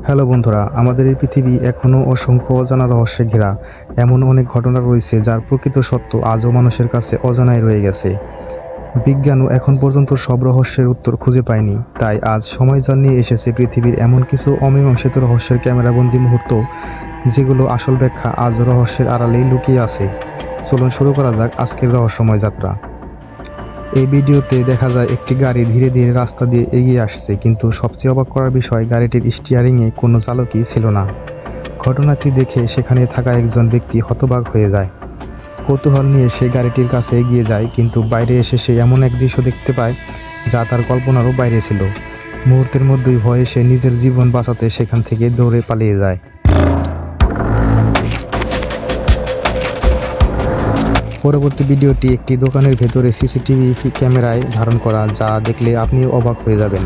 Hello বন্ধুরা, আমাদের এই পৃথিবী এখনও অসংখ্য অজানা রহস্যে ঘেরা। এমন অনেক ঘটনা রয়েছে যার প্রকৃত সত্য আজও মানুষের কাছে অজানাই রয়ে গেছে। বিজ্ঞানও এখন পর্যন্ত সব রহস্যের উত্তর খুঁজে পায়নি। তাই আজ সময় নিয়ে এসেছে পৃথিবীর এমন কিছু অমীমাংসিত রহস্যের ক্যামেরাবন্দি মুহূর্ত, যেগুলো আসল ব্যাখ্যা আজও রহস্যের আড়ালেই লুকিয়ে আছে। চলুন শুরু করা যাক আজকের রহস্যময় যাত্রা। এই ভিডিওতে দেখা যায় একটি গাড়ি ধীরে ধীরে রাস্তা দিয়ে এগিয়ে আসছে, কিন্তু সবচেয়ে অবাক করার বিষয়, গাড়িটির স্টিয়ারিংয়ে কোনো চালকই ছিল না। ঘটনাটি দেখে সেখানে থাকা একজন ব্যক্তি হতবাক হয়ে যায়। কৌতূহল নিয়ে সে গাড়িটির কাছে এগিয়ে যায়, কিন্তু বাইরে এসে সে এমন এক দৃশ্য দেখতে পায় যা তার কল্পনারও বাইরে ছিল। মুহূর্তের মধ্যেই ভয়ে সে নিজের জীবন বাঁচাতে সেখান থেকে দৌড়ে পালিয়ে যায়। পরবর্তী ভিডিওটি একটি দোকানের ভেতরে সিসিটিভি ক্যামেরায় ধারণ করা, যা দেখলে আপনিও অবাক হয়ে যাবেন।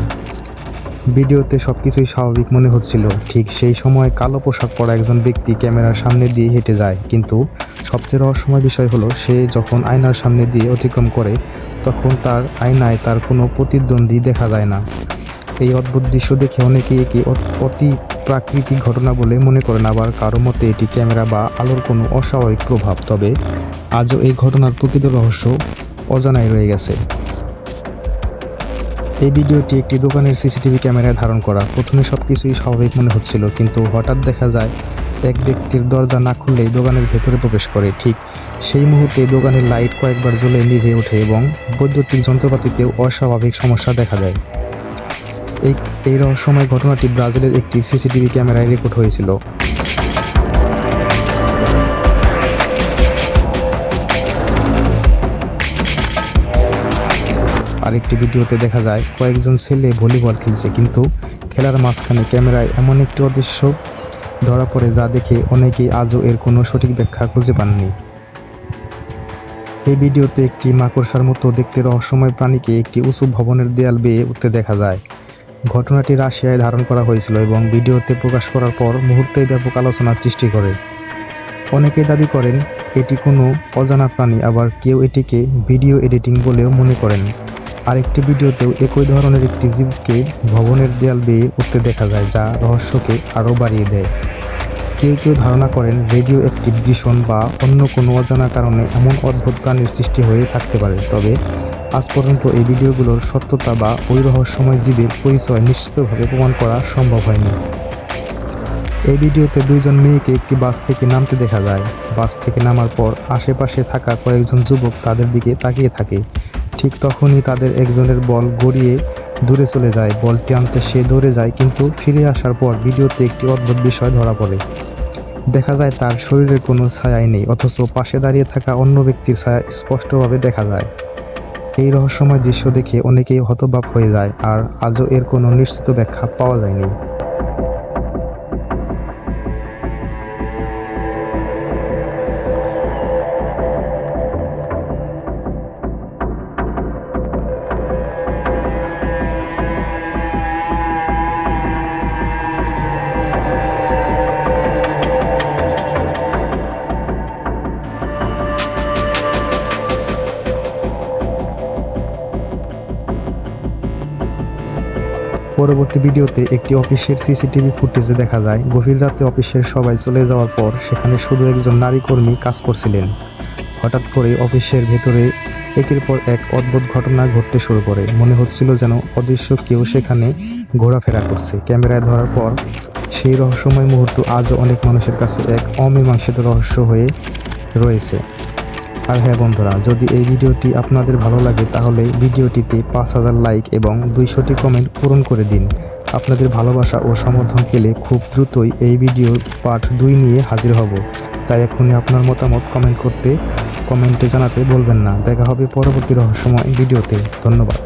ভিডিওতে সবকিছুই স্বাভাবিক মনে হচ্ছিল। ঠিক সেই সময় কালো পোশাক পরা একজন ব্যক্তি ক্যামেরার সামনে দিয়ে হেঁটে যায়, কিন্তু সবচেয়ে রহস্যময় বিষয় হলো, সে যখন আয়নার সামনে দিয়ে অতিক্রম করে তখন তার আয়নায় তার কোনো প্রতিদ্বন্দ্বী দেখা যায় না। এই অদ্ভুত দৃশ্য দেখে অনেকেই একে অতি প্রাকৃতিক ঘটনা বলে মনে করেন, আবার কারো মতে এটি ক্যামেরা বা আলোর কোনো অস্বাভাবিক প্রভাব। তবে আজও এই ঘটনার প্রকৃত রহস্য অজানাই রয়ে গেছে। এই ভিডিওটি একটি দোকানের সিসিটিভি ক্যামেরায় ধারণ করা। প্রথমে সবকিছুই স্বাভাবিক মনে হচ্ছিল, কিন্তু হঠাৎ দেখা যায় এক ব্যক্তির দরজা না খুললেই দোকানের ভেতরে প্রবেশ করে। ঠিক সেই মুহূর্তে দোকানের লাইট কয়েকবার জ্বলে নিভে ওঠে এবং বৈদ্যুতিক যন্ত্রপাতিতেও অস্বাভাবিক সমস্যা দেখা দেয়। এই রহস্যময় ঘটনাটি ব্রাজিলের একটি সিসিটিভি ক্যামেরায় রেকর্ড হয়েছিল। আরেকটি ভিডিওতে দেখা যায় কয়েকজন ছেলে ভলিবল খেলছে, কিন্তু খেলার মাঝখানে ক্যামেরায় এমন একটি অদৃশ্য ধরা পড়ে যা দেখে অনেকেই আজও এর কোনো সঠিক ব্যাখ্যা খুঁজে পাননি। এই ভিডিওতে একটি মাকড়সার মতো দেখতে রহস্যময় প্রাণীকে একটি উঁচু ভবনের দেয়াল বেয়ে উঠতে দেখা যায়। ঘটনাটি রাশিয়ায় ধারণ করা হয়েছিল এবং ভিডিওতে প্রকাশ করার পর মুহূর্তেই ব্যাপক আলোচনার সৃষ্টি করে। অনেকেই দাবি করেন এটি কোনো অজানা প্রাণী, আবার কেউ এটিকে ভিডিও এডিটিং বলেও মনে করেন। আরেকটি ভিডিওতেও একই ধরনের একটি জীবকে ভবনের দেয়াল বেয়ে উঠতে দেখা যায়, যা রহস্যকে আরও বাড়িয়ে দেয়। কেউ কেউ ধারণা করেন রেডিও অ্যাক্টিভ দূষণ বা অন্য কোনো অজানা কারণে এমন অদ্ভুত প্রাণীর সৃষ্টি হয়ে থাকতে পারে। তবে আজ পর্যন্ত এই ভিডিওগুলোর সত্যতা বা ওই রহস্যময় জীবের পরিচয় নিশ্চিতভাবে প্রমাণ করা সম্ভব হয়নি। এই ভিডিওতে দুইজন মেয়েকে একটি বাস থেকে নামতে দেখা যায়। বাস থেকে নামার পর আশেপাশে থাকা কয়েকজন যুবক তাদের দিকে তাকিয়ে থাকে। ঠিক তখনই তাদের একজনের বল গড়িয়ে দূরে চলে যায়। বলটি আনতে সে দৌড়ে যায়, কিন্তু ফিরে আসার পর ভিডিওতে একটি অদ্ভুত বিষয় ধরা পড়ে। দেখা যায় তার শরীরের কোনো ছায়াই নেই, অথচ পাশে দাঁড়িয়ে থাকা অন্য ব্যক্তির ছায়া স্পষ্টভাবে দেখা যায়। এই রহস্যময় দৃশ্য দেখে অনেকেই হতবাক হয়ে যায়, আর আজও এর কোনো নিশ্চিত ব্যাখ্যা পাওয়া যায়নি। পরবর্তী ভিডিওতে একটি অফিসের সিসিটিভি ফুটেজে দেখা যায় গভীর রাতে অফিসের সবাই চলে যাওয়ার পর সেখানে শুধু একজন নারী কর্মী কাজ করছিলেন। হঠাৎ করে অফিসের ভেতরে একের পর এক অদ্ভুত ঘটনা ঘটতে শুরু করে। মনে হচ্ছিল যেন অদৃশ্য কেউ সেখানে ঘোরাফেরা করছে। ক্যামেরায় ধরার পর সেই রহস্যময় মুহূর্ত আজও অনেক মানুষের কাছে এক অমীমাংসিত রহস্য হয়ে রয়েছে। আর হ্যাঁ বন্ধুরা, যদি এই ভিডিওটি আপনাদের ভালো লাগে তাহলে ভিডিওটিতে 5000 লাইক এবং 200টি কমেন্ট পূরণ করে দিন। আপনাদের ভালোবাসা ও সমর্থন পেলে খুব দ্রুতই এই ভিডিওর পার্ট 2 নিয়ে হাজির হব। তাই এখনই আপনার মতামত কমেন্টে জানাতে ভুলবেন না। দেখা হবে পরবর্তী রহস্যময় ভিডিওতে। ধন্যবাদ।